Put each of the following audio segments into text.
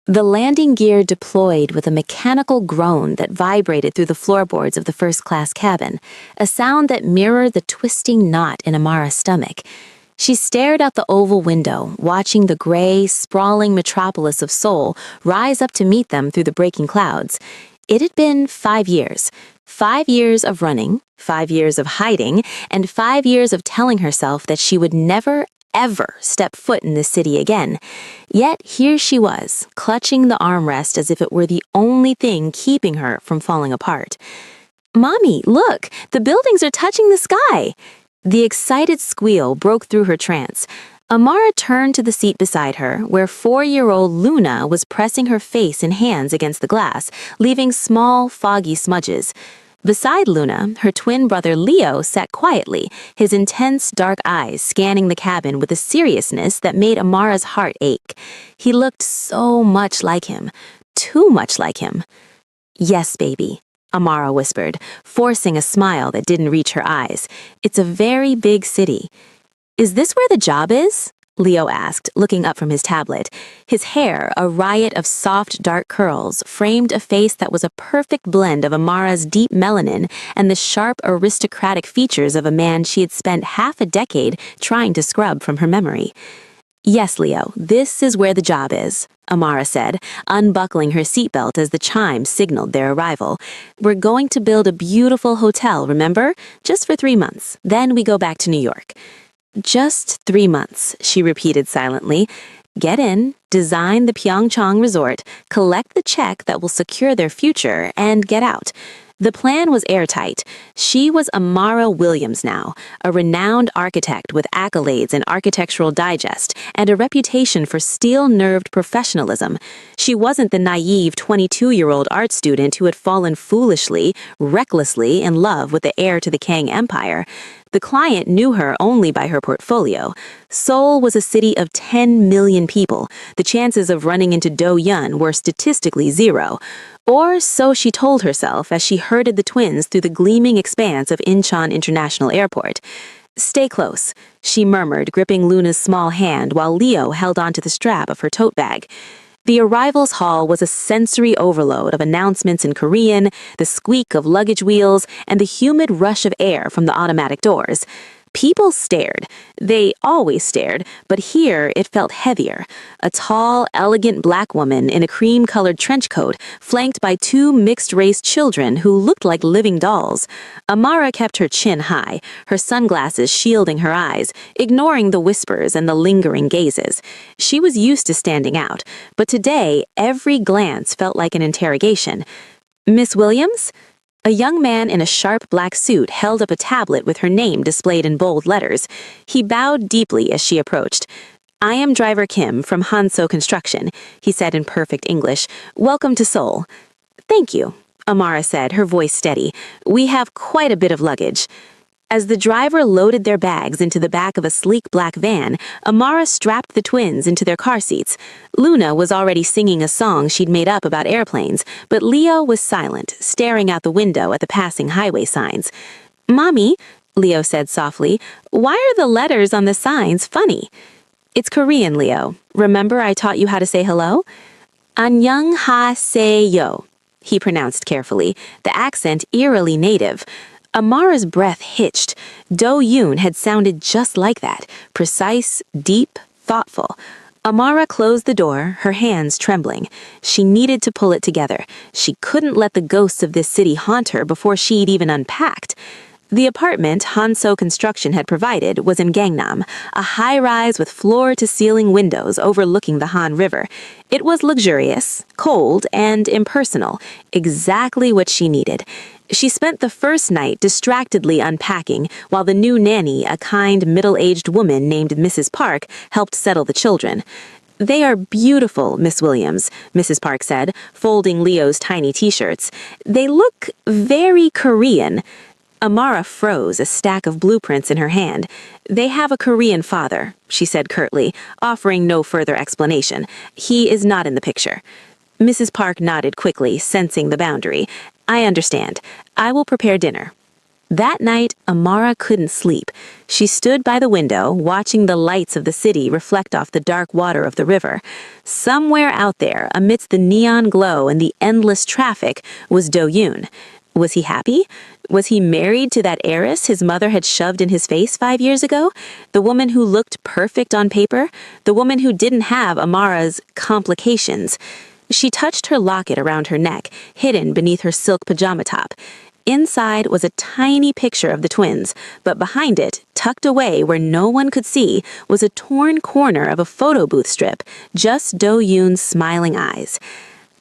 The landing gear deployed with a mechanical groan that vibrated through the floorboards of the first-class cabin, a sound that mirrored the twisting knot in Amara's stomach. She stared out the oval window, watching the gray, sprawling metropolis of Seoul rise up to meet them through the breaking clouds. It had been 5 years. 5 years of running, 5 years of hiding, and 5 years of telling herself that she would never, ever step foot in this city again. Yet here she was, clutching the armrest as if it were the only thing keeping her from falling apart. "Mommy, look! The buildings are touching the sky!" The excited squeal broke through her trance. Amara turned to the seat beside her, where 4-year-old Luna was pressing her face and hands against the glass, leaving small, foggy smudges. Beside Luna, her twin brother Leo sat quietly, his intense, dark eyes scanning the cabin with a seriousness that made Amara's heart ache. He looked so much like him, too much like him. "Yes, baby," Amara whispered, forcing a smile that didn't reach her eyes. "It's a very big city." "Is this where the job is?" Leo asked, looking up from his tablet. His hair, a riot of soft, dark curls, framed a face that was a perfect blend of Amara's deep melanin and the sharp, aristocratic features of a man she had spent half a decade trying to scrub from her memory. "Yes, Leo, this is where the job is," Amara said, unbuckling her seatbelt as the chime signaled their arrival. "We're going to build a beautiful hotel, remember? Just for 3 months. Then we go back to New York." "Just 3 months," she repeated silently. "Get in, design the Pyeongchang resort, collect the check that will secure their future, and get out." The plan was airtight. She was Amara Williams now, a renowned architect with accolades in Architectural Digest and a reputation for steel-nerved professionalism. She wasn't the naive 22-year-old art student who had fallen foolishly, recklessly in love with the heir to the Kang Empire. The client knew her only by her portfolio. Seoul was a city of 10 million people. The chances of running into Do-yeon were statistically zero. Or so she told herself as she herded the twins through the gleaming expanse of Incheon International Airport. "Stay close," she murmured, gripping Luna's small hand while Leo held onto the strap of her tote bag. The arrivals hall was a sensory overload of announcements in Korean, the squeak of luggage wheels, and the humid rush of air from the automatic doors. People stared. They always stared, but here it felt heavier. A tall, elegant black woman in a cream-colored trench coat, flanked by 2 mixed-race children who looked like living dolls. Amara kept her chin high, her sunglasses shielding her eyes, ignoring the whispers and the lingering gazes. She was used to standing out, but today every glance felt like an interrogation. "Miss Williams?" A young man in a sharp black suit held up a tablet with her name displayed in bold letters. He bowed deeply as she approached. "I am driver Kim from Hanso Construction," he said in perfect English. "Welcome to Seoul." "Thank you," Amara said, her voice steady. "We have quite a bit of luggage." As the driver loaded their bags into the back of a sleek black van, Amara strapped the twins into their car seats. Luna was already singing a song she'd made up about airplanes, but Leo was silent, staring out the window at the passing highway signs. "Mommy," Leo said softly, "why are the letters on the signs funny?" "It's Korean, Leo. Remember I taught you how to say hello?" "Annyeonghaseyo," he pronounced carefully, the accent eerily native. Amara's breath hitched. Do-yoon had sounded just like that, precise, deep, thoughtful. Amara closed the door, her hands trembling. She needed to pull it together. She couldn't let the ghosts of this city haunt her before she'd even unpacked. The apartment Hanso Construction had provided was in Gangnam, a high-rise with floor-to-ceiling windows overlooking the Han River. It was luxurious, cold, and impersonal, exactly what she needed. She spent the first night distractedly unpacking while the new nanny, a kind, middle-aged woman named Mrs. Park, helped settle the children. "They are beautiful, Miss Williams," Mrs. Park said, folding Leo's tiny t-shirts. "They look very Korean." Amara froze, a stack of blueprints in her hand. "They have a Korean father," she said curtly, offering no further explanation. "He is not in the picture." Mrs. Park nodded quickly, sensing the boundary. "I understand. I will prepare dinner." That night, Amara couldn't sleep. She stood by the window, watching the lights of the city reflect off the dark water of the river. Somewhere out there, amidst the neon glow and the endless traffic, was Do-yoon. Was he happy? Was he married to that heiress his mother had shoved in his face 5 years ago? The woman who looked perfect on paper? The woman who didn't have Amara's complications? She touched her locket around her neck, hidden beneath her silk pajama top. Inside was a tiny picture of the twins, but behind it, tucked away where no one could see, was a torn corner of a photo booth strip, just Do-yoon's smiling eyes.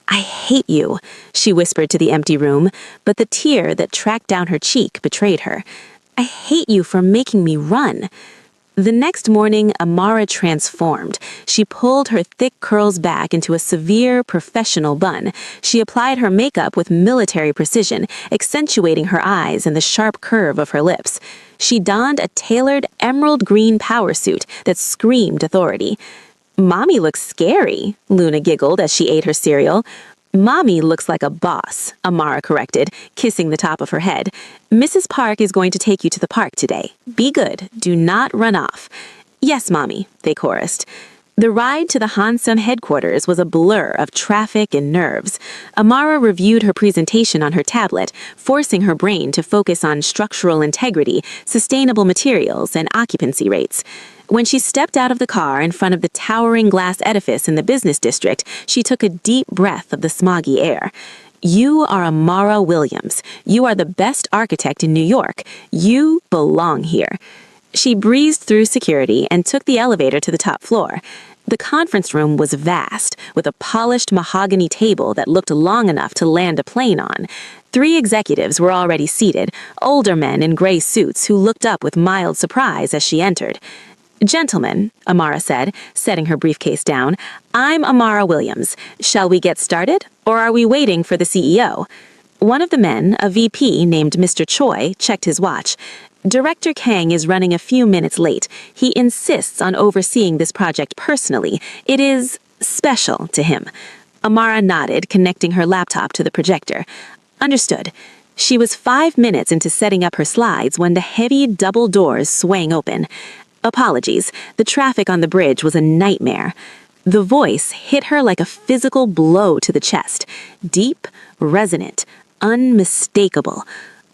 "I hate you," she whispered to the empty room, but the tear that tracked down her cheek betrayed her. "I hate you for making me run." The next morning, Amara transformed. She pulled her thick curls back into a severe, professional bun. She applied her makeup with military precision, accentuating her eyes and the sharp curve of her lips. She donned a tailored emerald green power suit that screamed authority. "Mommy looks scary," Luna giggled as she ate her cereal. "Mommy looks like a boss," Amara corrected, kissing the top of her head. "Mrs. Park is going to take you to the park today. Be good. Do not run off." "Yes, Mommy," they chorused. The ride to the Hansum headquarters was a blur of traffic and nerves. Amara reviewed her presentation on her tablet, forcing her brain to focus on structural integrity, sustainable materials, and occupancy rates. When she stepped out of the car in front of the towering glass edifice in the business district, she took a deep breath of the smoggy air. "You are Amara Williams. You are the best architect in New York. You belong here." She breezed through security and took the elevator to the top floor. The conference room was vast, with a polished mahogany table that looked long enough to land a plane on. 3 executives were already seated, older men in gray suits who looked up with mild surprise as she entered. "Gentlemen," Amara said, setting her briefcase down, "I'm Amara Williams. Shall we get started, or are we waiting for the CEO?" One of the men, a VP named Mr. Choi, checked his watch. "Director Kang is running a few minutes late. He insists on overseeing this project personally. It is special to him." Amara nodded, connecting her laptop to the projector. "Understood." She was 5 minutes into setting up her slides when the heavy double doors swang open. "Apologies, the traffic on the bridge was a nightmare." The voice hit her like a physical blow to the chest. Deep, resonant, unmistakable.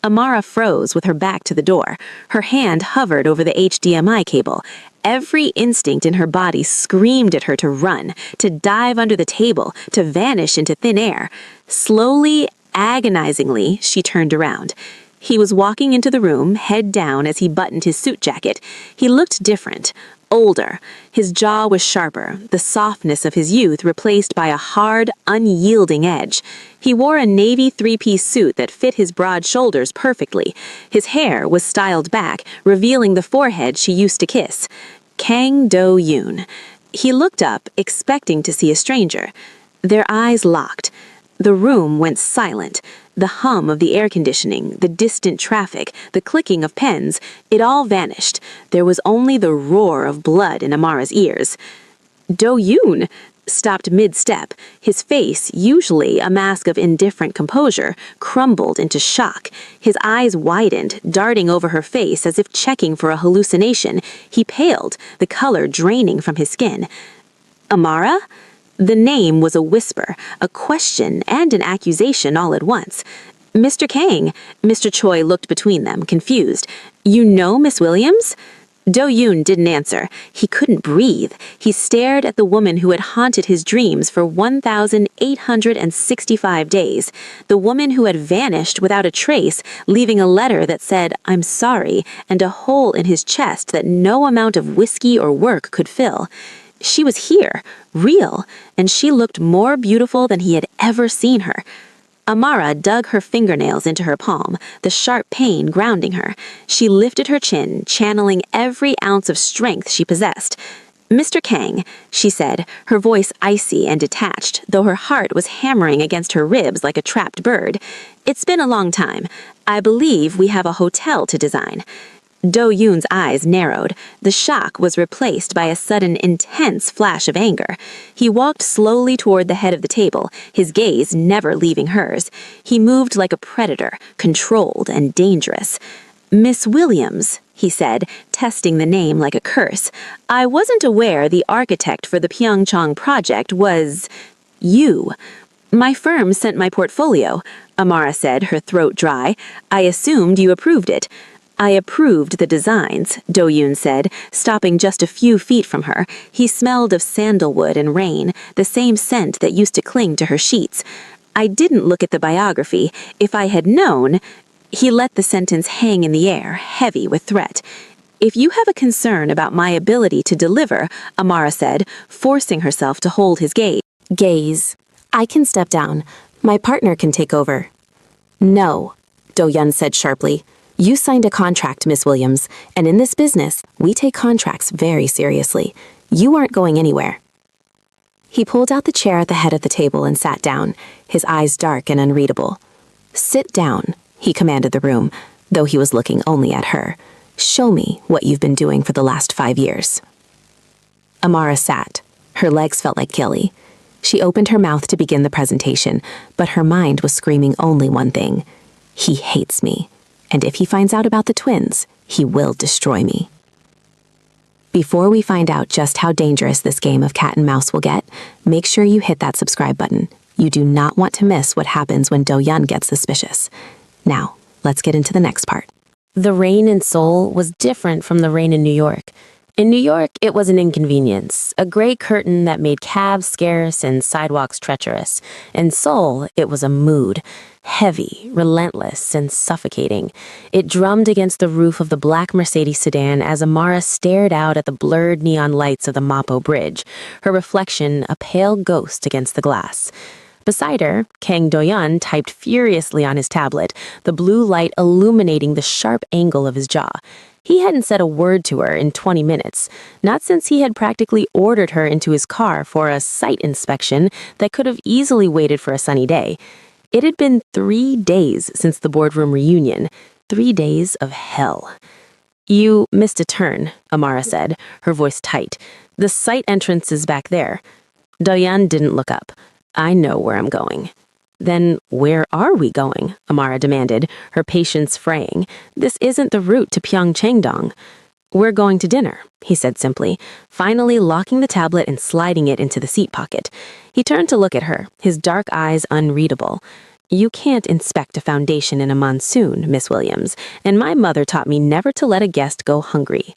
Amara froze with her back to the door. Her hand hovered over the HDMI cable. Every instinct in her body screamed at her to run, to dive under the table, to vanish into thin air. Slowly, agonizingly, she turned around. He was walking into the room, head down as he buttoned his suit jacket. He looked different, older. His jaw was sharper, the softness of his youth replaced by a hard, unyielding edge. He wore a navy 3-piece suit that fit his broad shoulders perfectly. His hair was styled back, revealing the forehead she used to kiss. Kang Do-yoon. He looked up, expecting to see a stranger. Their eyes locked. The room went silent. The hum of the air conditioning, the distant traffic, the clicking of pens, it all vanished. There was only the roar of blood in Amara's ears. Do-yoon stopped mid-step. His face, usually a mask of indifferent composure, crumbled into shock. His eyes widened, darting over her face as if checking for a hallucination. He paled, the color draining from his skin. "Amara?" The name was a whisper, a question, and an accusation all at once. "Mr. Kang," Mr. Choi looked between them, confused. "You know Miss Williams?" Do-yoon didn't answer. He couldn't breathe. He stared at the woman who had haunted his dreams for 1,865 days, the woman who had vanished without a trace, leaving a letter that said, "I'm sorry," and a hole in his chest that no amount of whiskey or work could fill. She was here, real, and she looked more beautiful than he had ever seen her. Amara dug her fingernails into her palm, the sharp pain grounding her. She lifted her chin, channeling every ounce of strength she possessed. "Mr. Kang," she said, her voice icy and detached, though her heart was hammering against her ribs like a trapped bird. "It's been a long time. I believe we have a hotel to design." Do-yoon's eyes narrowed. The shock was replaced by a sudden intense flash of anger. He walked slowly toward the head of the table, his gaze never leaving hers. He moved like a predator, controlled and dangerous. Miss Williams, he said, testing the name like a curse. I wasn't aware the architect for the Pyeongchang project was you. My firm sent my portfolio, Amara said, her throat dry. I assumed you approved it. I approved the designs, Do-yoon said, stopping just a few feet from her. He smelled of sandalwood and rain, the same scent that used to cling to her sheets. I didn't look at the biography. If I had known... He let the sentence hang in the air, heavy with threat. If you have a concern about my ability to deliver, Amara said, forcing herself to hold his gaze. I can step down. My partner can take over. No, Do-yoon said sharply. You signed a contract, Miss Williams, and in this business, we take contracts very seriously. You aren't going anywhere. He pulled out the chair at the head of the table and sat down, his eyes dark and unreadable. Sit down, he commanded the room, though he was looking only at her. Show me what you've been doing for the last 5 years. Amara sat. Her legs felt like Gilly. She opened her mouth to begin the presentation, but her mind was screaming only one thing. He hates me. And if he finds out about the twins, he will destroy me. Before we find out just how dangerous this game of cat and mouse will get, make sure you hit that subscribe button. You do not want to miss what happens when Do-yoon gets suspicious. Now, let's get into the next part. The rain in Seoul was different from the rain in New York. In New York, it was an inconvenience, a gray curtain that made cabs scarce and sidewalks treacherous. In Seoul, it was a mood, heavy, relentless, and suffocating. It drummed against the roof of the black Mercedes sedan as Amara stared out at the blurred neon lights of the Mapo Bridge, her reflection a pale ghost against the glass. Beside her, Kang Do-yeon typed furiously on his tablet, the blue light illuminating the sharp angle of his jaw. He hadn't said a word to her in 20 minutes, not since he had practically ordered her into his car for a site inspection that could have easily waited for a sunny day. It had been 3 days since the boardroom reunion, 3 days of hell. You missed a turn, Amara said, her voice tight. The site entrance is back there. Do-yeon didn't look up. I know where I'm going. Then where are we going? Amara demanded, her patience fraying. This isn't the route to Pyeongchang. We're going to dinner, he said simply, finally locking the tablet and sliding it into the seat pocket. He turned to look at her, his dark eyes unreadable. You can't inspect a foundation in a monsoon, Miss Williams, and my mother taught me never to let a guest go hungry.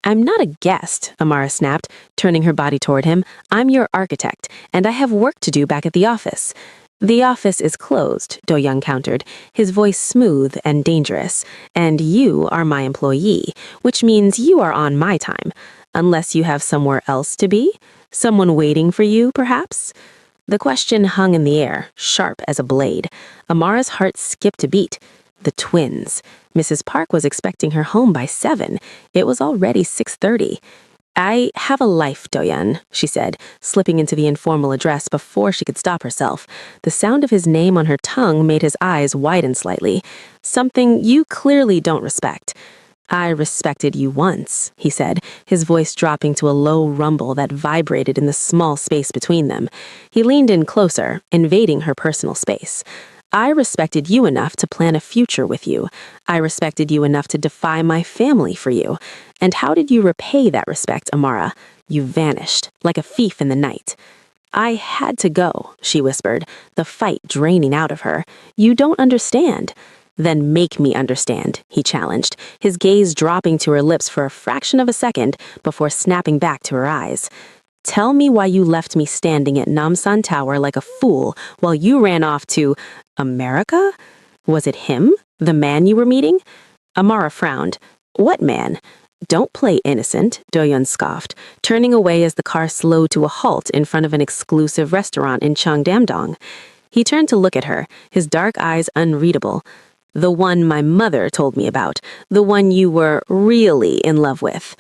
I'm not a guest, Amara snapped, turning her body toward him. I'm your architect, and I have work to do back at the office. The office is closed, Do-yoon countered, his voice smooth and dangerous. And you are my employee, which means you are on my time. Unless you have somewhere else to be? Someone waiting for you, perhaps? The question hung in the air, sharp as a blade. Amara's heart skipped a beat. The twins. Mrs. Park was expecting her home by 7. It was already 6:30. I have a life, Do-yeon, she said, slipping into the informal address before she could stop herself. The sound of his name on her tongue made his eyes widen slightly. Something you clearly don't respect. I respected you once, he said, his voice dropping to a low rumble that vibrated in the small space between them. He leaned in closer, invading her personal space. I respected you enough to plan a future with you. I respected you enough to defy my family for you. And how did you repay that respect, Amara? You vanished, like a thief in the night. I had to go, she whispered, the fight draining out of her. You don't understand. Then make me understand, he challenged, his gaze dropping to her lips for a fraction of a second before snapping back to her eyes. Tell me why you left me standing at Namsan Tower like a fool while you ran off to America? Was it him, the man you were meeting? Amara frowned. What man? Don't play innocent, Do-yeon scoffed, turning away as the car slowed to a halt in front of an exclusive restaurant in Cheongdam-dong. He turned to look at her, his dark eyes unreadable. The one my mother told me about, the one you were really in love with.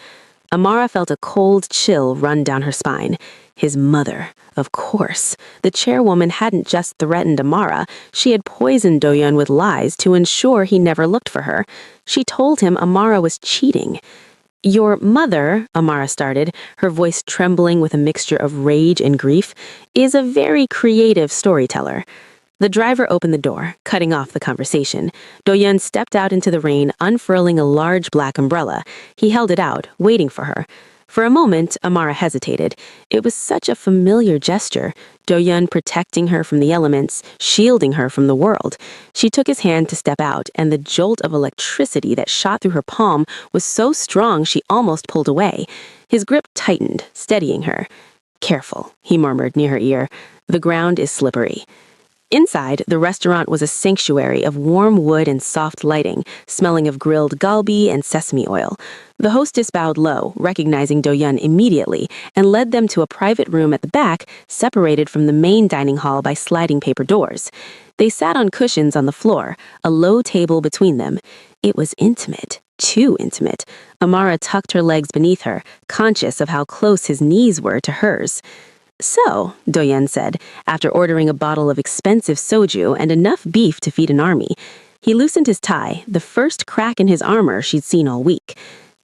Amara felt a cold chill run down her spine. His mother, of course. The chairwoman hadn't just threatened Amara, she had poisoned Do-yeon with lies to ensure he never looked for her. She told him Amara was cheating. Your mother, Amara started, her voice trembling with a mixture of rage and grief, is a very creative storyteller. The driver opened the door, cutting off the conversation. Do-yeon stepped out into the rain, unfurling a large black umbrella. He held it out, waiting for her. For a moment, Amara hesitated. It was such a familiar gesture, Do-yeon protecting her from the elements, shielding her from the world. She took his hand to step out, and the jolt of electricity that shot through her palm was so strong she almost pulled away. His grip tightened, steadying her. "Careful," he murmured near her ear. "The ground is slippery." Inside, the restaurant was a sanctuary of warm wood and soft lighting, smelling of grilled galbi and sesame oil. The hostess bowed low, recognizing Do-yeon immediately, and led them to a private room at the back, separated from the main dining hall by sliding paper doors. They sat on cushions on the floor, a low table between them. It was intimate. Too intimate. Amara tucked her legs beneath her, conscious of how close his knees were to hers. "So," Do-yeon said, after ordering a bottle of expensive soju and enough beef to feed an army. He loosened his tie, the first crack in his armor she'd seen all week.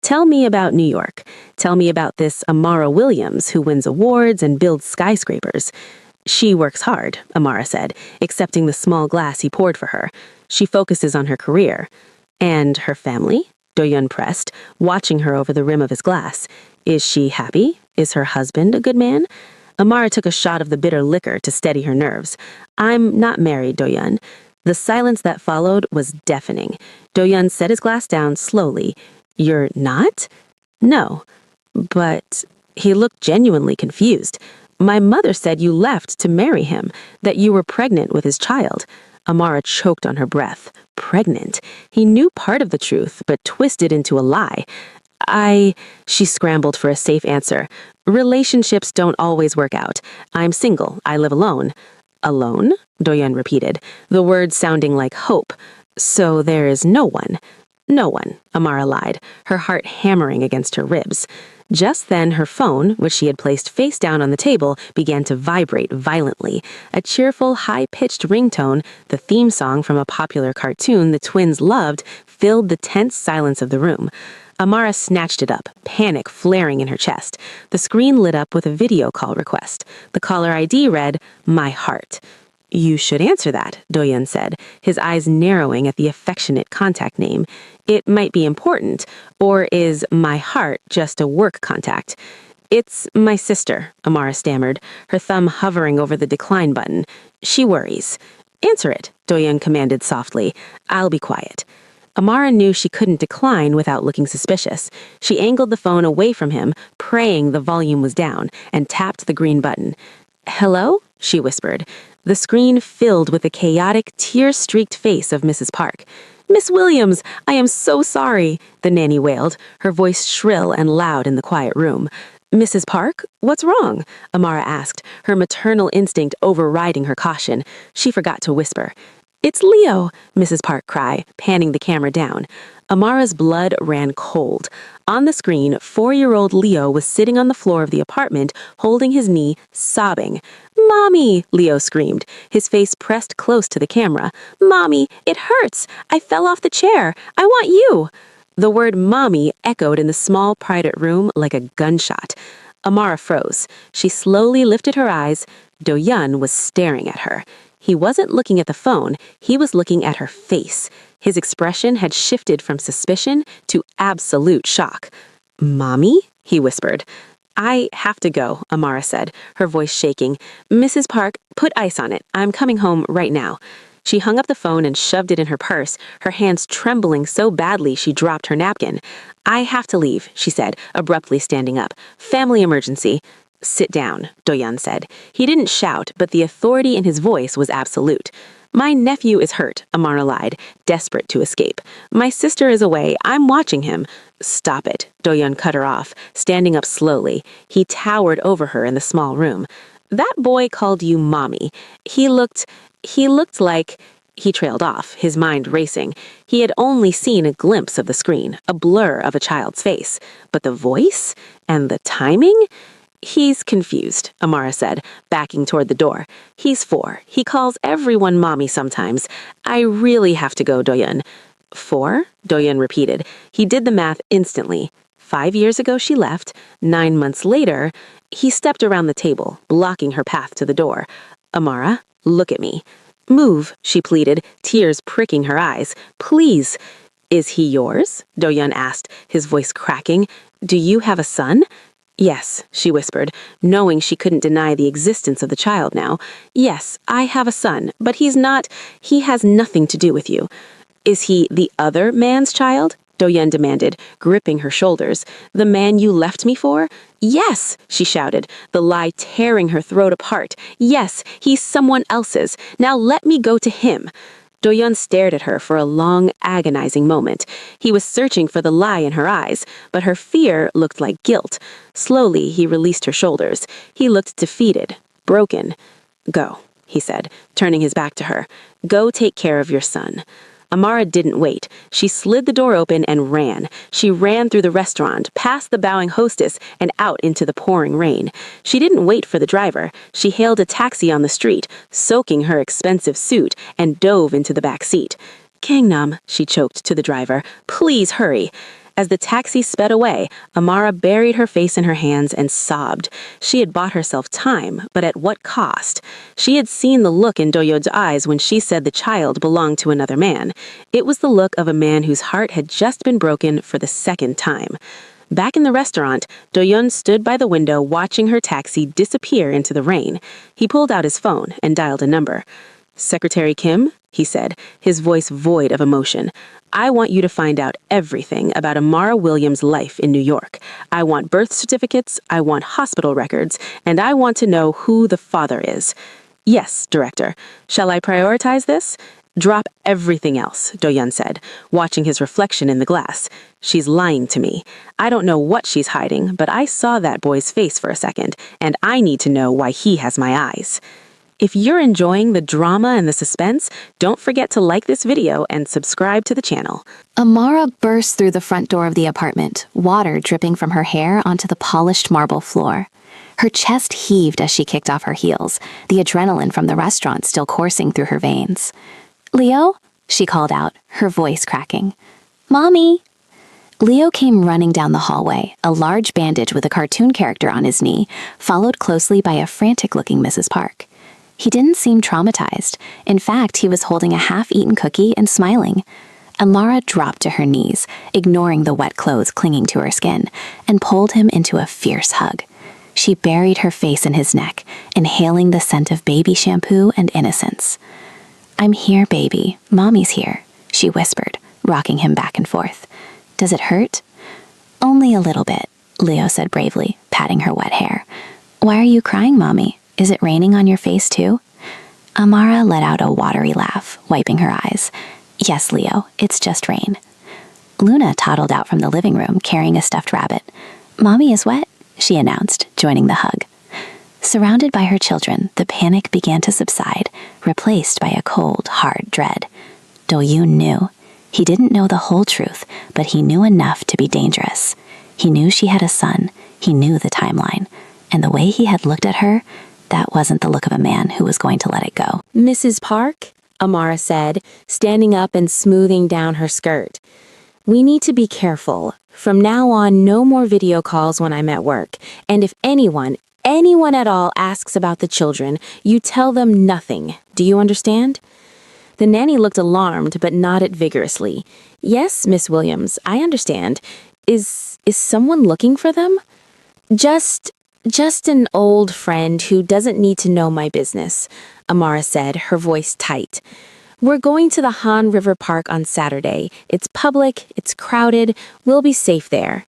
"Tell me about New York. Tell me about this Amara Williams who wins awards and builds skyscrapers." "She works hard," Amara said, accepting the small glass he poured for her. "She focuses on her career." "And her family?" Do-yeon pressed, watching her over the rim of his glass. "Is she happy? Is her husband a good man?" Amara took a shot of the bitter liquor to steady her nerves. "I'm not married, Do-yeon." The silence that followed was deafening. Do-yeon set his glass down slowly. "You're not?" "No." "But..." He looked genuinely confused. "My mother said you left to marry him, that you were pregnant with his child." Amara choked on her breath. Pregnant. He knew part of the truth, but twisted into a lie. She scrambled for a safe answer. "Relationships don't always work out. I'm single. I live alone." "Alone?" Do-yeon repeated, the words sounding like hope. "So there is no one." "No one," Amara lied, her heart hammering against her ribs. Just then, her phone, which she had placed face down on the table, began to vibrate violently. A cheerful, high-pitched ringtone, the theme song from a popular cartoon the twins loved, filled the tense silence of the room. Amara snatched it up, panic flaring in her chest. The screen lit up with a video call request. The caller ID read, "My heart." "You should answer that," Do-yeon said, his eyes narrowing at the affectionate contact name. "It might be important. Or is my heart just a work contact?" "It's my sister," Amara stammered, her thumb hovering over the decline button. "She worries." "Answer it," Do-yeon commanded softly. "I'll be quiet." Amara knew she couldn't decline without looking suspicious. She angled the phone away from him, praying the volume was down, and tapped the green button. "Hello?" she whispered. The screen filled with the chaotic, tear-streaked face of Mrs. Park. "Miss Williams, I am so sorry," the nanny wailed, her voice shrill and loud in the quiet room. "Mrs. Park? What's wrong?" Amara asked, her maternal instinct overriding her caution. She forgot to whisper. "It's Leo," Mrs. Park cried, panning the camera down. Amara's blood ran cold. On the screen, 4-year-old Leo was sitting on the floor of the apartment, holding his knee, sobbing. "Mommy!" Leo screamed, his face pressed close to the camera. "Mommy, it hurts! I fell off the chair! I want you!" The word "mommy" echoed in the small, private room like a gunshot. Amara froze. She slowly lifted her eyes. Do-yeon was staring at her. He wasn't looking at the phone, he was looking at her face. His expression had shifted from suspicion to absolute shock. "Mommy?" he whispered. "I have to go," Amara said, her voice shaking. "Mrs. Park, put ice on it. I'm coming home right now." She hung up the phone and shoved it in her purse, her hands trembling so badly she dropped her napkin. "I have to leave," she said, abruptly standing up. "Family emergency." "Sit down," Do-yeon said. He didn't shout, but the authority in his voice was absolute. "My nephew is hurt," Amara lied, desperate to escape. "My sister is away. I'm watching him." "Stop it," Do-yeon cut her off, standing up slowly. He towered over her in the small room. "That boy called you mommy. He looked like..." He trailed off, his mind racing. He had only seen a glimpse of the screen, a blur of a child's face. But the voice? And the timing? "He's confused," Amara said, backing toward the door. "He's 4. He calls everyone mommy sometimes. I really have to go, Do-yeon." "4?" Do-yeon repeated. He did the math instantly. 5 years ago she left. 9 months later, he stepped around the table, blocking her path to the door. "Amara, look at me." Move, she pleaded, tears pricking her eyes. Please. Is he yours? Do-yeon asked, his voice cracking. Do you have a son? Yes, she whispered, knowing she couldn't deny the existence of the child now. Yes, I have a son, but he has nothing to do with you. Is he the other man's child? Do-yeon demanded, gripping her shoulders. The man you left me for? Yes, she shouted, the lie tearing her throat apart. Yes, he's someone else's. Now let me go to him. Do-yeon stared at her for a long, agonizing moment. He was searching for the lie in her eyes, but her fear looked like guilt. Slowly, he released her shoulders. He looked defeated, broken. Go, he said, turning his back to her. Go take care of your son. Amara didn't wait. She slid the door open and ran. She ran through the restaurant, past the bowing hostess, and out into the pouring rain. She didn't wait for the driver. She hailed a taxi on the street, soaking her expensive suit, and dove into the back seat. Gangnam, she choked to the driver. Please hurry. As the taxi sped away, Amara buried her face in her hands and sobbed. She had bought herself time, but at what cost? She had seen the look in Do-yeon's eyes when she said the child belonged to another man. It was the look of a man whose heart had just been broken for the second time. Back in the restaurant, Do-yeon stood by the window watching her taxi disappear into the rain. He pulled out his phone and dialed a number. Secretary Kim, he said, his voice void of emotion. I want you to find out everything about Amara Williams' life in New York. I want birth certificates, I want hospital records, and I want to know who the father is. Yes, Director. Shall I prioritize this? Drop everything else, Do-yeon said, watching his reflection in the glass. She's lying to me. I don't know what she's hiding, but I saw that boy's face for a second, and I need to know why he has my eyes. If you're enjoying the drama and the suspense, don't forget to like this video and subscribe to the channel. Amara burst through the front door of the apartment, water dripping from her hair onto the polished marble floor. Her chest heaved as she kicked off her heels, the adrenaline from the restaurant still coursing through her veins. Leo? She called out, her voice cracking. Mommy! Leo came running down the hallway, a large bandage with a cartoon character on his knee, followed closely by a frantic-looking Mrs. Park. He didn't seem traumatized. In fact, he was holding a half-eaten cookie and smiling. Amara dropped to her knees, ignoring the wet clothes clinging to her skin, and pulled him into a fierce hug. She buried her face in his neck, inhaling the scent of baby shampoo and innocence. I'm here, baby. Mommy's here, she whispered, rocking him back and forth. Does it hurt? Only a little bit, Leo said bravely, patting her wet hair. Why are you crying, Mommy? Is it raining on your face too? Amara let out a watery laugh, wiping her eyes. Yes, Leo, it's just rain. Luna toddled out from the living room, carrying a stuffed rabbit. Mommy is wet, she announced, joining the hug. Surrounded by her children, the panic began to subside, replaced by a cold, hard dread. Do-yoon knew. He didn't know the whole truth, but he knew enough to be dangerous. He knew she had a son, he knew the timeline, and the way he had looked at her, that wasn't the look of a man who was going to let it go. Mrs. Park, Amara said, standing up and smoothing down her skirt. We need to be careful. From now on, no more video calls when I'm at work. And if anyone at all asks about the children, you tell them nothing. Do you understand? The nanny looked alarmed but nodded vigorously. Yes, Miss Williams, I understand. Is someone looking for them? Just an old friend who doesn't need to know my business, Amara said, her voice tight. We're going to the Han River Park on Saturday. It's public, it's crowded, we'll be safe there.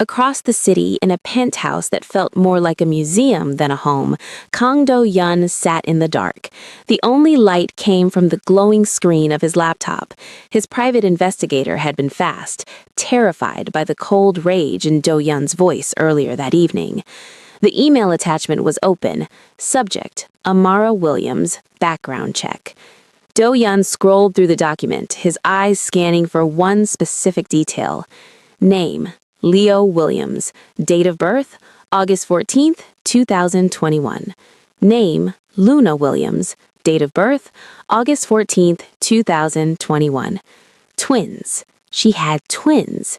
Across the city, in a penthouse that felt more like a museum than a home, Kang Do-yeon sat in the dark. The only light came from the glowing screen of his laptop. His private investigator had been fast, terrified by the cold rage in Do-yeon's voice earlier that evening. The email attachment was open. Subject, Amara Williams, background check. Do-yeon scrolled through the document, his eyes scanning for one specific detail. Name, Leo Williams. Date of birth, August 14th, 2021. Name, Luna Williams. Date of birth, August 14th, 2021. Twins. She had twins.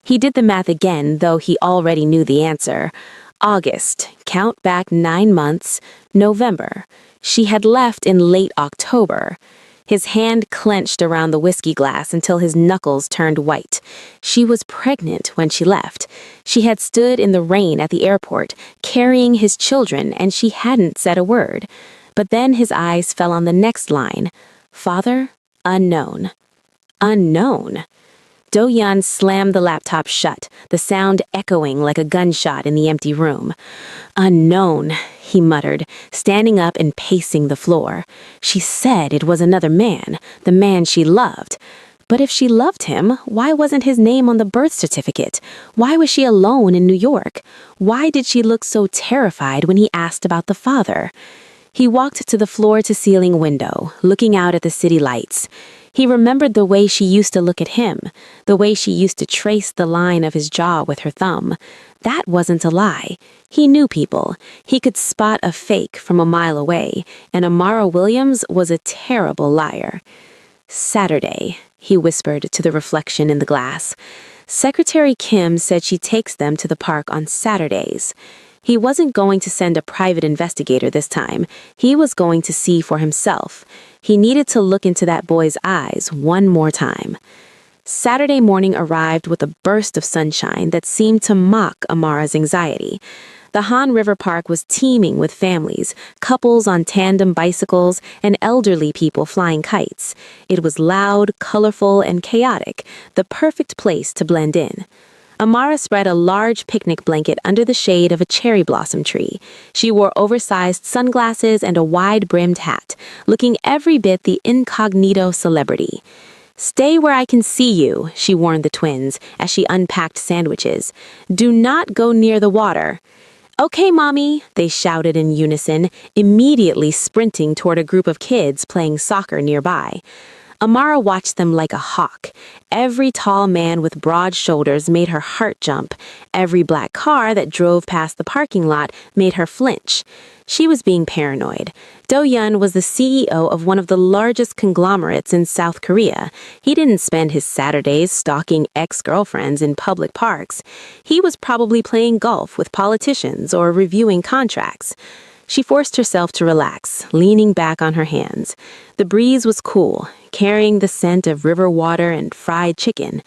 He did the math again, though he already knew the answer. August, count back 9 months, November. She had left in late October. His hand clenched around the whiskey glass until his knuckles turned white. She was pregnant when she left. She had stood in the rain at the airport, carrying his children, and she hadn't said a word. But then his eyes fell on the next line. Father, unknown. Unknown. Do-yeon slammed the laptop shut, the sound echoing like a gunshot in the empty room. Unknown, he muttered, standing up and pacing the floor. She said it was another man, the man she loved. But if she loved him, why wasn't his name on the birth certificate? Why was she alone in New York? Why did she look so terrified when he asked about the father? He walked to the floor-to-ceiling window, looking out at the city lights. He remembered the way she used to look at him, the way she used to trace the line of his jaw with her thumb. That wasn't a lie. He knew people. He could spot a fake from a mile away, and Amara Williams was a terrible liar. Saturday, he whispered to the reflection in the glass. Secretary Kim said she takes them to the park on Saturdays. He wasn't going to send a private investigator this time. He was going to see for himself. He needed to look into that boy's eyes one more time. Saturday morning arrived with a burst of sunshine that seemed to mock Amara's anxiety. The Han River Park was teeming with families, couples on tandem bicycles, and elderly people flying kites. It was loud, colorful, and chaotic, the perfect place to blend in. Amara spread a large picnic blanket under the shade of a cherry blossom tree. She wore oversized sunglasses and a wide-brimmed hat, looking every bit the incognito celebrity. "Stay where I can see you," she warned the twins as she unpacked sandwiches. "Do not go near the water." "Okay, Mommy," they shouted in unison, immediately sprinting toward a group of kids playing soccer nearby. Amara watched them like a hawk. Every tall man with broad shoulders made her heart jump. Every black car that drove past the parking lot made her flinch. She was being paranoid. Do-yeon was the CEO of one of the largest conglomerates in South Korea. He didn't spend his Saturdays stalking ex-girlfriends in public parks. He was probably playing golf with politicians or reviewing contracts. She forced herself to relax, leaning back on her hands. The breeze was cool, carrying the scent of river water and fried chicken.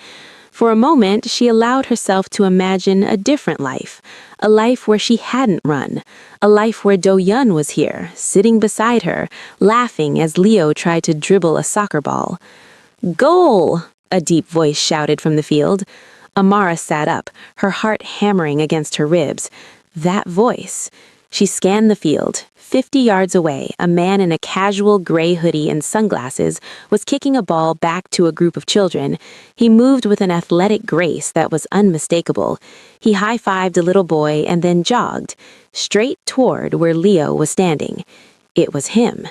For a moment, she allowed herself to imagine a different life, a life where she hadn't run, a life where Do-yeon was here, sitting beside her, laughing as Leo tried to dribble a soccer ball. "Goal!" a deep voice shouted from the field. Amara sat up, her heart hammering against her ribs. That voice. She scanned the field. 50 yards away, a man in a casual gray hoodie and sunglasses was kicking a ball back to a group of children. He moved with an athletic grace that was unmistakable. He high-fived a little boy and then jogged, straight toward where Leo was standing. It was him.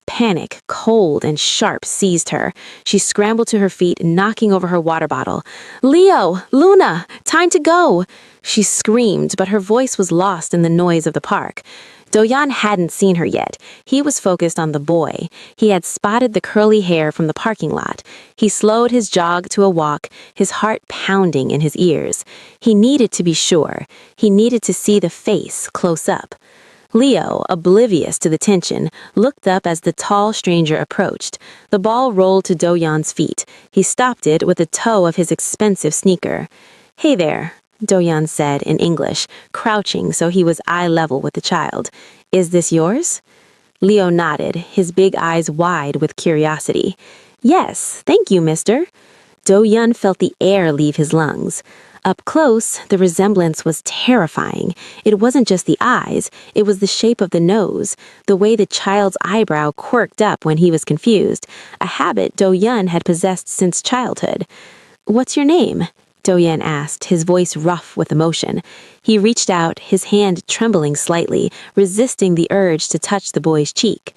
Panic, cold and sharp, seized her. She scrambled to her feet, knocking over her water bottle. "Leo! Luna! Time to go!" She screamed, but her voice was lost in the noise of the park. Do-yeon hadn't seen her yet. He was focused on the boy. He had spotted the curly hair from the parking lot. He slowed his jog to a walk, his heart pounding in his ears. He needed to be sure. He needed to see the face close up. Leo, oblivious to the tension, looked up as the tall stranger approached. The ball rolled to Do-yeon's feet. He stopped it with the toe of his expensive sneaker. "Hey there," Do-yeon said in English, crouching so he was eye level with the child. "Is this yours?" Leo nodded, his big eyes wide with curiosity. "Yes, thank you, mister." Do-yeon felt the air leave his lungs. Up close, the resemblance was terrifying. It wasn't just the eyes, it was the shape of the nose, the way the child's eyebrow quirked up when he was confused, a habit Do-yeon had possessed since childhood. "What's your name?" Do-yeon asked, his voice rough with emotion. He reached out, his hand trembling slightly, resisting the urge to touch the boy's cheek.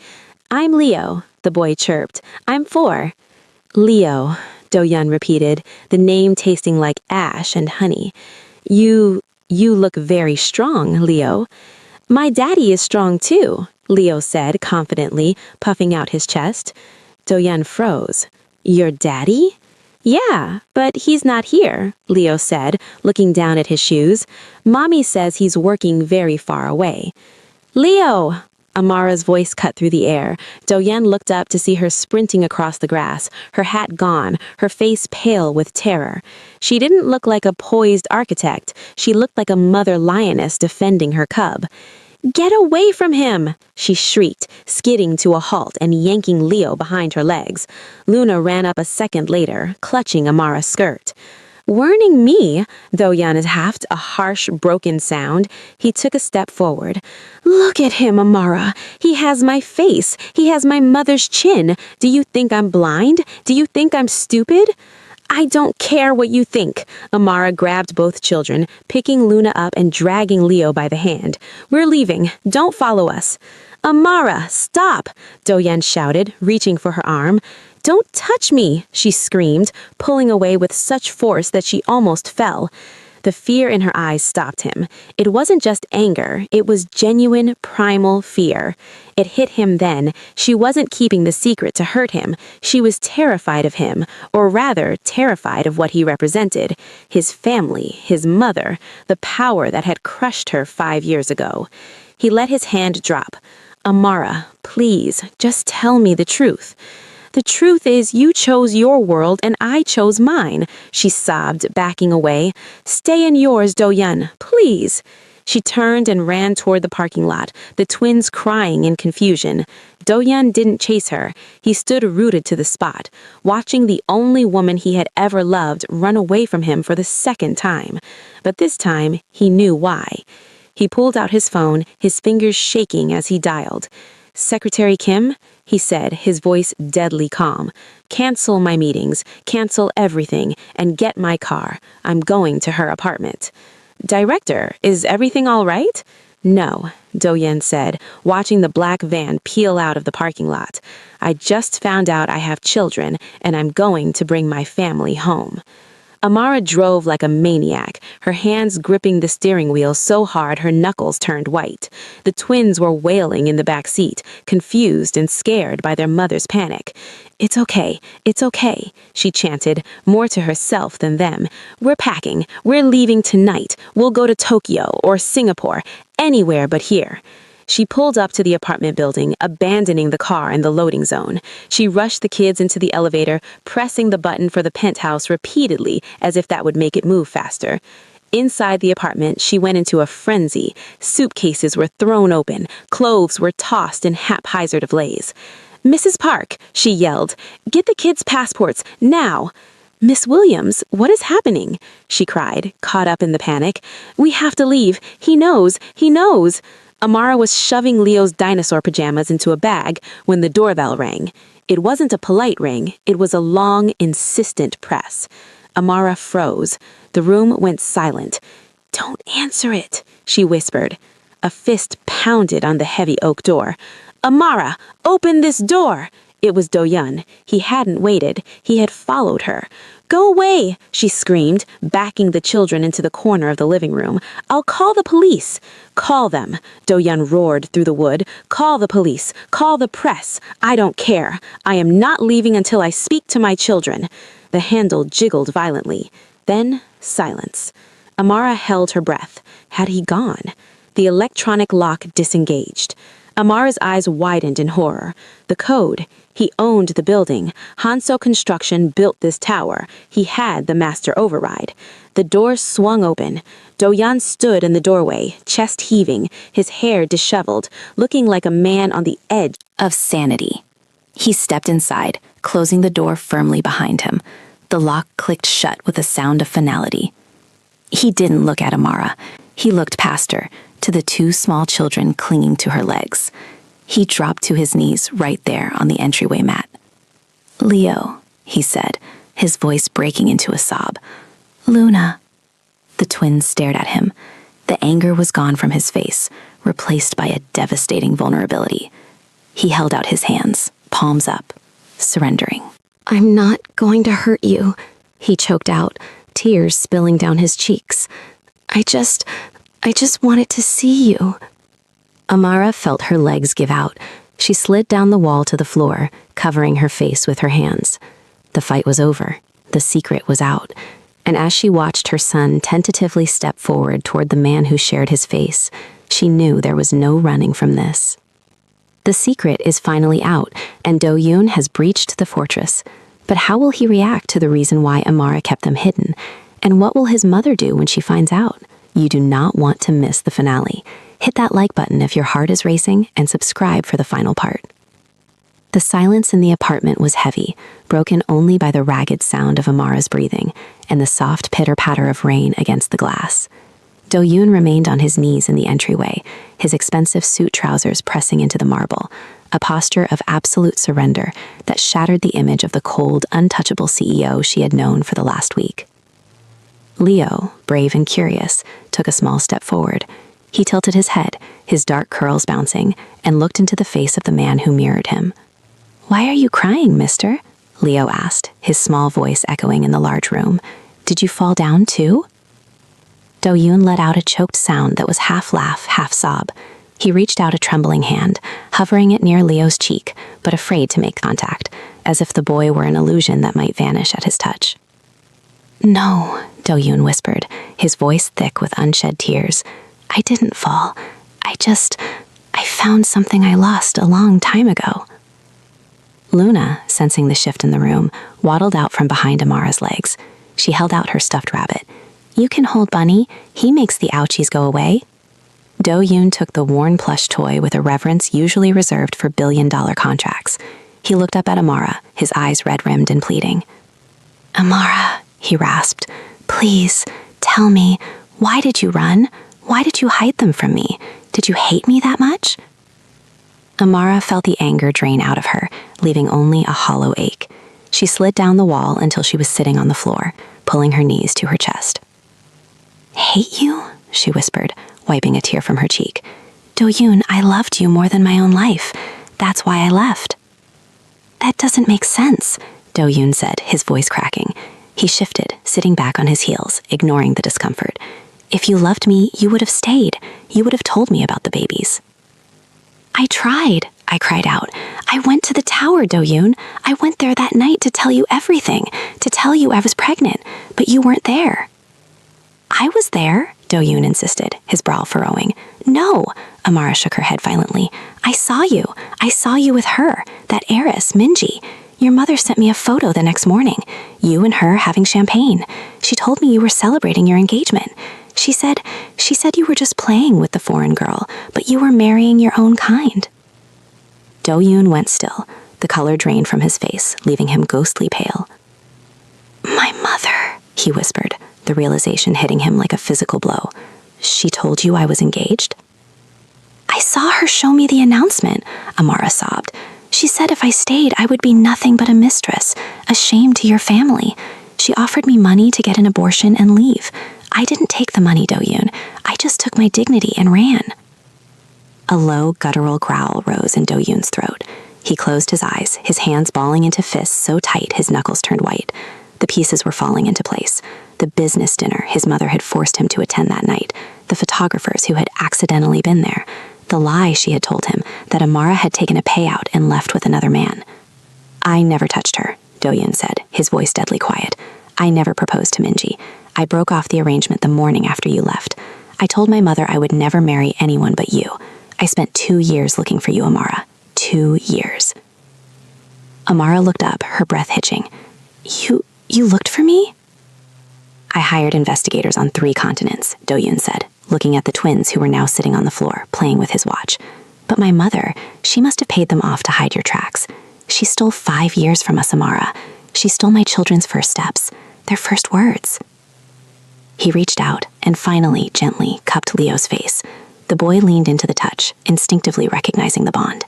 "I'm Leo," the boy chirped. "I'm 4. "Leo," Do-yeon repeated, the name tasting like ash and honey. You look very strong, Leo." "My daddy is strong too," Leo said confidently, puffing out his chest. Do-yeon froze. "Your daddy?" "Yeah, but he's not here," Leo said, looking down at his shoes. "Mommy says he's working very far away." "Leo!" Amara's voice cut through the air. Do-yeon looked up to see her sprinting across the grass, her hat gone, her face pale with terror. She didn't look like a poised architect. She looked like a mother lioness defending her cub. "Get away from him!" she shrieked, skidding to a halt and yanking Leo behind her legs. Luna ran up a second later, clutching Amara's skirt. "Warning me?" Do-yeon haffed a harsh, broken sound. He took a step forward. "Look at him, Amara. He has my face. He has my mother's chin. Do you think I'm blind? Do you think I'm stupid?" "I don't care what you think." Amara grabbed both children, picking Luna up and dragging Leo by the hand. "We're leaving. Don't follow us." "Amara, stop!" Do-yeon shouted, reaching for her arm. "Don't touch me!" she screamed, pulling away with such force that she almost fell. The fear in her eyes stopped him. It wasn't just anger, it was genuine, primal fear. It hit him then. She wasn't keeping the secret to hurt him. She was terrified of him, or rather, terrified of what he represented. His family, his mother, the power that had crushed her 5 years ago. He let his hand drop. "Amara, please, just tell me the truth." "The truth is you chose your world and I chose mine," she sobbed, backing away. "Stay in yours, Do-yeon, please." She turned and ran toward the parking lot, the twins crying in confusion. Do-yeon didn't chase her. He stood rooted to the spot, watching the only woman he had ever loved run away from him for the second time. But this time, he knew why. He pulled out his phone, his fingers shaking as he dialed. "Secretary Kim?" he said, his voice deadly calm. "Cancel my meetings, cancel everything, and get my car. I'm going to her apartment." "Director, is everything all right?" "No," Do-yeon said, watching the black van peel out of the parking lot. "I just found out I have children, and I'm going to bring my family home." Amara drove like a maniac, her hands gripping the steering wheel so hard her knuckles turned white. The twins were wailing in the back seat, confused and scared by their mother's panic. It's okay, she chanted, more to herself than them. "We're packing. We're leaving tonight. We'll go to Tokyo or Singapore, anywhere but here." She pulled up to the apartment building, abandoning the car in the loading zone. She rushed the kids into the elevator, pressing the button for the penthouse repeatedly as if that would make it move faster. Inside the apartment, she went into a frenzy. Suitcases were thrown open. Clothes were tossed in haphazard ablaze. "Mrs. Park," she yelled, "get the kids' passports, now!" "Miss Williams, what is happening?" she cried, caught up in the panic. "We have to leave. He knows. He knows." Amara was shoving Leo's dinosaur pajamas into a bag when the doorbell rang. It wasn't a polite ring, it was a long, insistent press. Amara froze. The room went silent. "Don't answer it," she whispered. A fist pounded on the heavy oak door. "Amara, open this door!" It was Do-yeon. He hadn't waited. He had followed her. "Go away," she screamed, backing the children into the corner of the living room. "I'll call the police." "Call them," Do-yeon roared through the wood. "Call the police. Call the press. I don't care. I am not leaving until I speak to my children." The handle jiggled violently. Then, silence. Amara held her breath. Had he gone? The electronic lock disengaged. Amara's eyes widened in horror. The code. He owned the building. Hanso Construction built this tower. He had the master override. The door swung open. Do-yeon stood in the doorway, chest heaving, his hair disheveled, looking like a man on the edge of sanity. He stepped inside, closing the door firmly behind him. The lock clicked shut with a sound of finality. He didn't look at Amara. He looked past her, to the 2 small children clinging to her legs. He dropped to his knees right there on the entryway mat. "Leo," he said, his voice breaking into a sob. "Luna." The twins stared at him. The anger was gone from his face, replaced by a devastating vulnerability. He held out his hands, palms up, surrendering. "I'm not going to hurt you," he choked out, tears spilling down his cheeks. I just wanted to see you." Amara felt her legs give out. She slid down the wall to the floor, covering her face with her hands. The fight was over. The secret was out. And as she watched her son tentatively step forward toward the man who shared his face, she knew there was no running from this. The secret is finally out, and Do-yoon has breached the fortress. But how will he react to the reason why Amara kept them hidden? And what will his mother do when she finds out? You do not want to miss the finale. Hit that like button if your heart is racing, and subscribe for the final part. The silence in the apartment was heavy, broken only by the ragged sound of Amara's breathing and the soft pitter-patter of rain against the glass. Do-yoon remained on his knees in the entryway, his expensive suit trousers pressing into the marble, a posture of absolute surrender that shattered the image of the cold, untouchable CEO she had known for the last week. Leo, brave and curious, took a small step forward. He tilted his head, his dark curls bouncing, and looked into the face of the man who mirrored him. "Why are you crying, mister?" Leo asked, his small voice echoing in the large room. "Did you fall down too?" Do-yoon let out a choked sound that was half laugh, half sob. He reached out a trembling hand, hovering it near Leo's cheek, but afraid to make contact, as if the boy were an illusion that might vanish at his touch. "No," Do-yoon whispered, his voice thick with unshed tears. "I didn't fall. I found something I lost a long time ago." Luna, sensing the shift in the room, waddled out from behind Amara's legs. She held out her stuffed rabbit. "You can hold Bunny. He makes the ouchies go away." Do-yoon took the worn plush toy with a reverence usually reserved for billion-dollar contracts. He looked up at Amara, his eyes red-rimmed and pleading. "Amara," he rasped, "please, tell me, why did you run? Why did you hide them from me? Did you hate me that much?" Amara felt the anger drain out of her, leaving only a hollow ache. She slid down the wall until she was sitting on the floor, pulling her knees to her chest. "Hate you?" she whispered, wiping a tear from her cheek. "Do-yoon, I loved you more than my own life. That's why I left." "That doesn't make sense," Do-yoon said, his voice cracking. He shifted, sitting back on his heels, ignoring the discomfort. "If you loved me, you would have stayed. You would have told me about the babies." "I tried," I cried out. "I went to the tower, Do-yoon. I went there that night to tell you everything, to tell you I was pregnant, but you weren't there." "I was there," Do-yoon insisted, his brow furrowing. "No," Amara shook her head violently. "I saw you. I saw you with her, that heiress, Minji. Your mother sent me a photo the next morning, you and her having champagne. She told me you were celebrating your engagement. She said you were just playing with the foreign girl, but you were marrying your own kind." Do-yoon went still, the color drained from his face, leaving him ghostly pale. "My mother," he whispered, the realization hitting him like a physical blow. "She told you I was engaged?" "I saw her show me the announcement," Amara sobbed. "She said if I stayed, I would be nothing but a mistress, a shame to your family. She offered me money to get an abortion and leave. I didn't take the money, Do-yoon. I just took my dignity and ran." A low, guttural growl rose in Do-yoon's throat. He closed his eyes, his hands balling into fists so tight his knuckles turned white. The pieces were falling into place. The business dinner his mother had forced him to attend that night, the photographers who had accidentally been there, the lie she had told him that Amara had taken a payout and left with another man. "I never touched her," Do-yoon said, his voice deadly quiet. "I never proposed to Minji. I broke off the arrangement the morning after you left. I told my mother I would never marry anyone but you. I spent 2 years looking for you, Amara. 2 years." Amara looked up, her breath hitching. You looked for me?" "I hired investigators on 3 continents," Do-yoon said, looking at the twins who were now sitting on the floor, playing with his watch. "But my mother, she must have paid them off to hide your tracks. She stole 5 years from us, Amara. She stole my children's first steps, their first words." He reached out and finally, gently, cupped Leo's face. The boy leaned into the touch, instinctively recognizing the bond.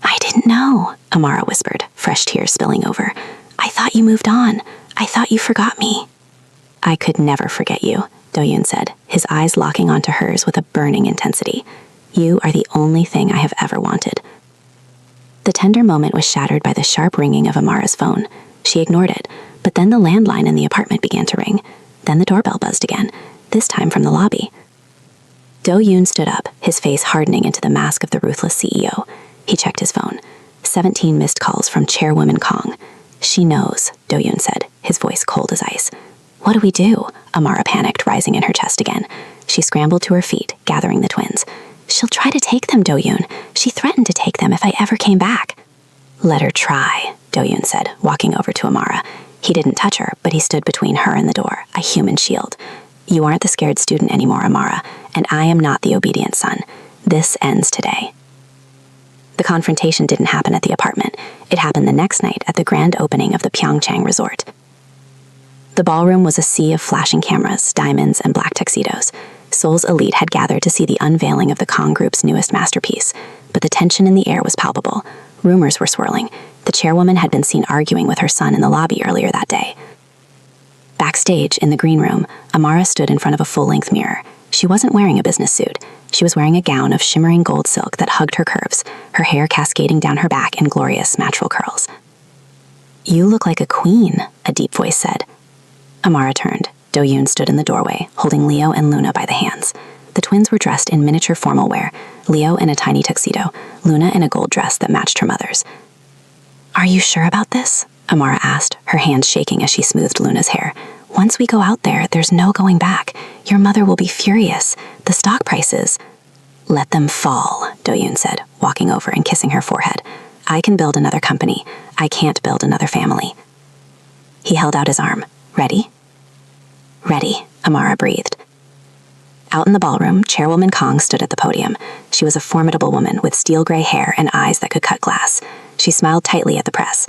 "I didn't know," Amara whispered, fresh tears spilling over. "I thought you moved on. I thought you forgot me." "I could never forget you," Do-yoon said, his eyes locking onto hers with a burning intensity. "You are the only thing I have ever wanted." The tender moment was shattered by the sharp ringing of Amara's phone. She ignored it, but then the landline in the apartment began to ring. Then the doorbell buzzed again, this time from the lobby. Do-yoon stood up, his face hardening into the mask of the ruthless CEO. He checked his phone. 17 missed calls from Chairwoman Kong. "She knows," Do-yoon said, his voice cold as ice. "What do we do?" Amara panicked, rising in her chest again. She scrambled to her feet, gathering the twins. She'll try to take them, Do-yoon. She threatened to take them if I ever came back. Let her try, Do-yoon said, walking over to Amara. He didn't touch her, but he stood between her and the door, a human shield. You aren't the scared student anymore, Amara, and I am not the obedient son. This ends today. The confrontation didn't happen at the apartment. It happened the next night at the grand opening of the Pyeongchang resort. The ballroom was a sea of flashing cameras, diamonds, and black tuxedos. Seoul's elite had gathered to see the unveiling of the Kong Group's newest masterpiece, but the tension in the air was palpable. Rumors were swirling. The chairwoman had been seen arguing with her son in the lobby earlier that day. Backstage, in the green room, Amara stood in front of a full-length mirror. She wasn't wearing a business suit. She was wearing a gown of shimmering gold silk that hugged her curves, her hair cascading down her back in glorious natural curls. You look like a queen, a deep voice said. Amara turned. Do-yoon stood in the doorway, holding Leo and Luna by the hands. The twins were dressed in miniature formal wear, Leo in a tiny tuxedo, Luna in a gold dress that matched her mother's. Are you sure about this? Amara asked, her hands shaking as she smoothed Luna's hair. Once we go out there, there's no going back. Your mother will be furious. The stock prices... Let them fall, Do-yoon said, walking over and kissing her forehead. I can build another company. I can't build another family. He held out his arm. Ready? Ready, Amara breathed. Out in the ballroom, Chairwoman Kong stood at the podium. She was a formidable woman with steel-gray hair and eyes that could cut glass. She smiled tightly at the press.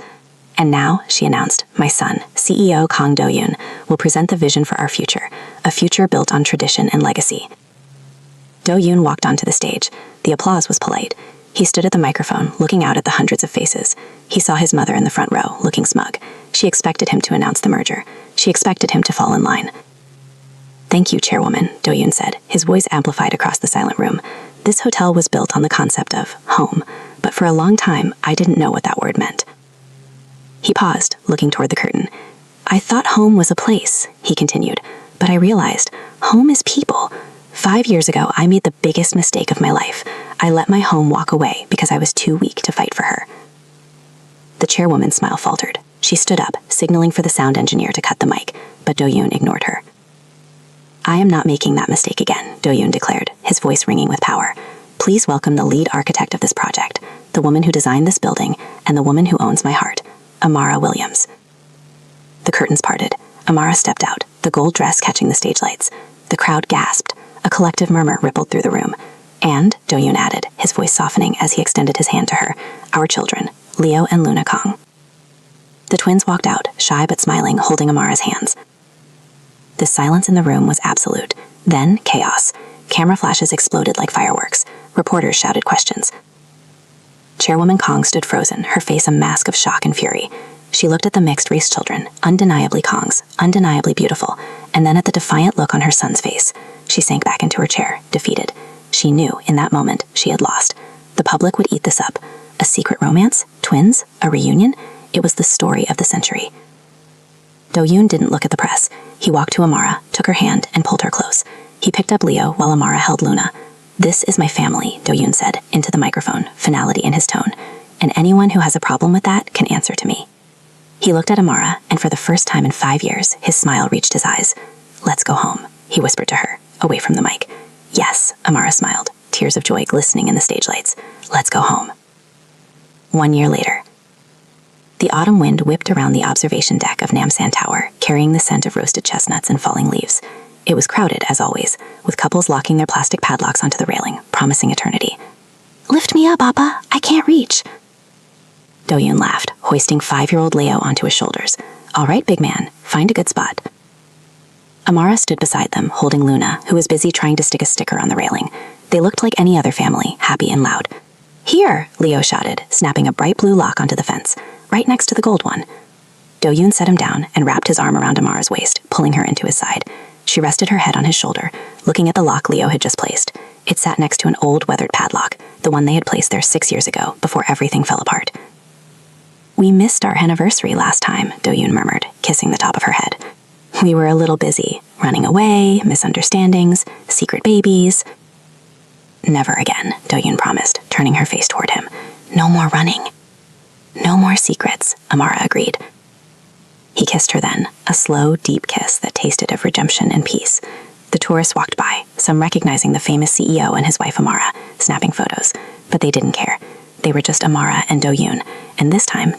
And now, she announced, my son, CEO Kong Do-yoon, will present the vision for our future, a future built on tradition and legacy. Do-yoon walked onto the stage. The applause was polite. He stood at the microphone, looking out at the hundreds of faces. He saw his mother in the front row, looking smug. She expected him to announce the merger. She expected him to fall in line. Thank you, Chairwoman, Do-yoon said, his voice amplified across the silent room. This hotel was built on the concept of home, but for a long time, I didn't know what that word meant. He paused, looking toward the curtain. I thought home was a place, he continued, but I realized home is people. 5 years ago, I made the biggest mistake of my life. I let my home walk away because I was too weak to fight for her. The chairwoman's smile faltered. She stood up, signaling for the sound engineer to cut the mic, but Do-yoon ignored her. I am not making that mistake again, Do-yoon declared, his voice ringing with power. Please welcome the lead architect of this project, the woman who designed this building, and the woman who owns my heart, Amara Williams. The curtains parted. Amara stepped out, the gold dress catching the stage lights. The crowd gasped. A collective murmur rippled through the room. And, Do-yoon added, his voice softening as he extended his hand to her, our children, Leo and Luna Kong. The twins walked out, shy but smiling, holding Amara's hands. The silence in the room was absolute. Then, chaos. Camera flashes exploded like fireworks. Reporters shouted questions. Chairwoman Kong stood frozen, her face a mask of shock and fury. She looked at the mixed-race children, undeniably Kong's, undeniably beautiful, and then at the defiant look on her son's face. She sank back into her chair, defeated. She knew, in that moment, she had lost. The public would eat this up. A secret romance? Twins? A reunion? It was the story of the century. Do-yoon didn't look at the press. He walked to Amara, took her hand, and pulled her close. He picked up Leo while Amara held Luna. This is my family, Do-yoon said, into the microphone, finality in his tone. And anyone who has a problem with that can answer to me. He looked at Amara, and for the first time in 5 years, his smile reached his eyes. Let's go home, he whispered to her, away from the mic. Yes, Amara smiled, tears of joy glistening in the stage lights. Let's go home. 1 year later. The autumn wind whipped around the observation deck of Namsan Tower, carrying the scent of roasted chestnuts and falling leaves. It was crowded, as always, with couples locking their plastic padlocks onto the railing, promising eternity. Lift me up, Appa. I can't reach. Do-yoon laughed, hoisting 5-year-old Leo onto his shoulders. All right, big man, find a good spot. Amara stood beside them, holding Luna, who was busy trying to stick a sticker on the railing. They looked like any other family, happy and loud. Here, Leo shouted, snapping a bright blue lock onto the fence, right next to the gold one. Do-yoon set him down and wrapped his arm around Amara's waist, pulling her into his side. She rested her head on his shoulder, looking at the lock Leo had just placed. It sat next to an old, weathered padlock, the one they had placed there 6 years ago, before everything fell apart. We missed our anniversary last time, Do-yoon murmured, kissing the top of her head. We were a little busy, running away, misunderstandings, secret babies. Never again, Do-yoon promised, turning her face toward him. No more running. No more secrets, Amara agreed. He kissed her then, a slow, deep kiss that tasted of redemption and peace. The tourists walked by, some recognizing the famous CEO and his wife Amara, snapping photos, but they didn't care. They were just Amara and Do-yoon, and this time